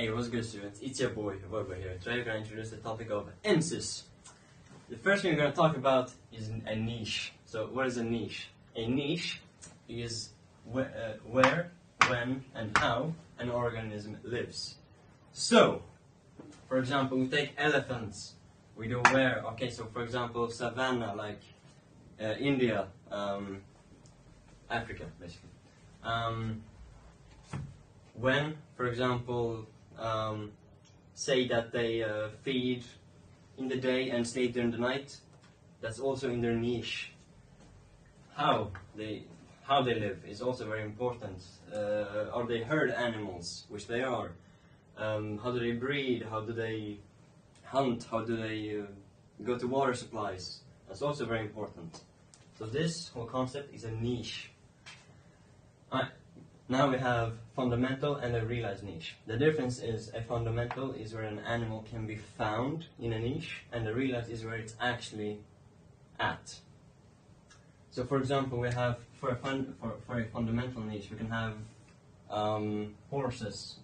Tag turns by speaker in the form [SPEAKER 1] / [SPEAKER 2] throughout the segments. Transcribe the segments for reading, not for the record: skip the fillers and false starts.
[SPEAKER 1] Hey, what's good, students? It's your boy, Woyboy here. Today we're going to introduce the topic of ESS. The first thing we're going to talk about is a niche. So, what is a niche? A niche is where, when, and how an organism lives. So, for example, we take elephants. We do where. Okay, so for example, savanna, like India, Africa, basically. When, for example, say that they feed in the day and sleep during the night, that's also in their niche. How they live is also very important. Are they herd animals, which they are? How do they breed? How do they hunt? How do they go to water supplies? That's also very important. So this whole concept is a niche. Now we have fundamental and a realized niche. The difference is a fundamental is where an animal can be found in a niche, and a realized is where it's actually at. So for example, we have, for a fundamental niche, we can have horses.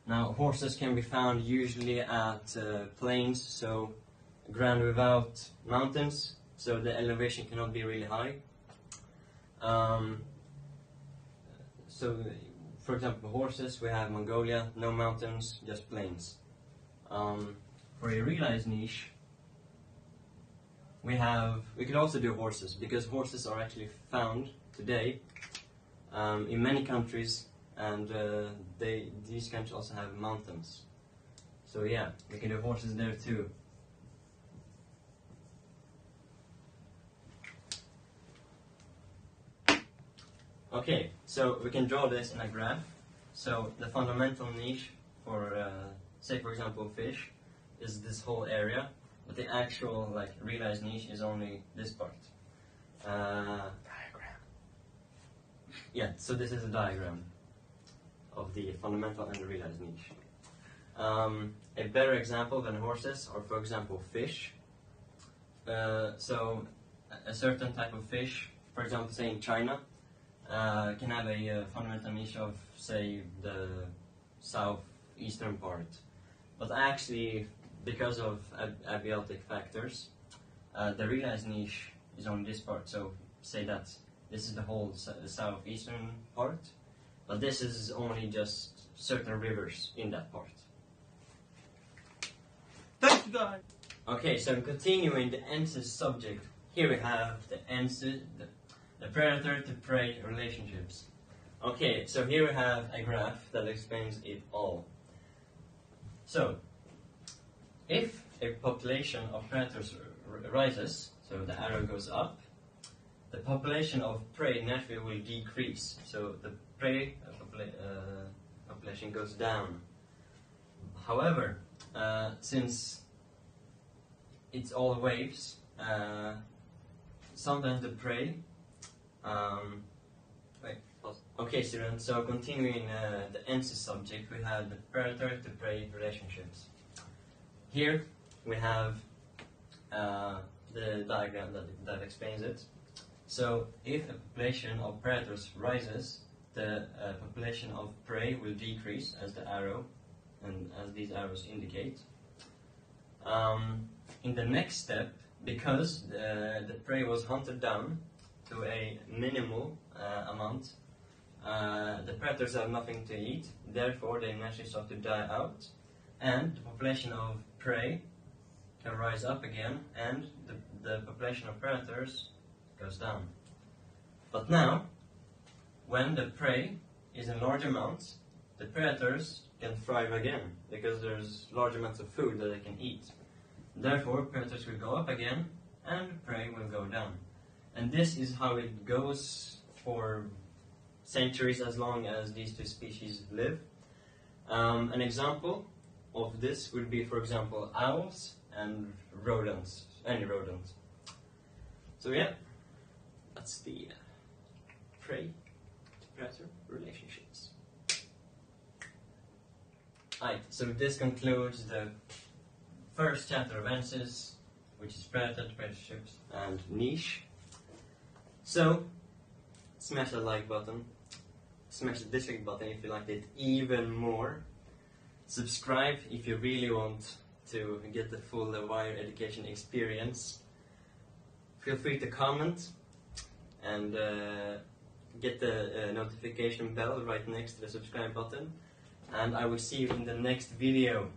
[SPEAKER 1] Now horses can be found usually at plains, so ground without mountains, so the elevation cannot be really high. So, for example, horses, we have Mongolia, no mountains, just plains. For a realized niche, we could also do horses, because horses are actually found today in many countries, and these countries also have mountains. So yeah, we can do horses there too. Okay, so we can draw this in a graph. So the fundamental niche for, say for example, fish is this whole area, but the actual realized niche is only this part. Diagram. Yeah, so this is a diagram of the fundamental and the realized niche. A better example than horses are, for example, fish. So a certain type of fish, for example, say in China, can have a fundamental niche of, say, the southeastern part. But actually, because of abiotic factors, the realized niche is on this part. So, say that this is the whole southeastern part, but this is only just certain rivers in that part. Thanks, guys! Okay, so continuing the ESS subject, here we have the ESS, the predator to prey relationships. Okay, so here we have a graph that explains it all. So, if a population of predators rises, so the arrow goes up, the population of prey naturally will decrease. So the prey population goes down. However, since it's all waves, sometimes the prey Okay, students, so continuing the ESS subject, we have the predator to prey relationships. Here we have the diagram that explains it. So if a population of predators rises, the population of prey will decrease, as the arrow and as these arrows indicate. In the next step, because the prey was hunted down to a minimal amount, the predators have nothing to eat, therefore they naturally start to die out, and the population of prey can rise up again, and the population of predators goes down. But now, when the prey is in large amounts, the predators can thrive again, because there's large amounts of food that they can eat. Therefore, predators will go up again, and prey will go down. And this is how it goes for centuries, as long as these two species live. An example of this would be, for example, owls and rodents, any rodents. So yeah, that's the prey to predator relationships. Alright, so this concludes the first chapter of ESS, which is predator to relationships and niche. So, smash that like button, Smash the dislike button if you liked it even more. Subscribe if you really want to get the full wire education experience. Feel free to comment and get the notification bell right next to the subscribe button. And I will see you in the next video.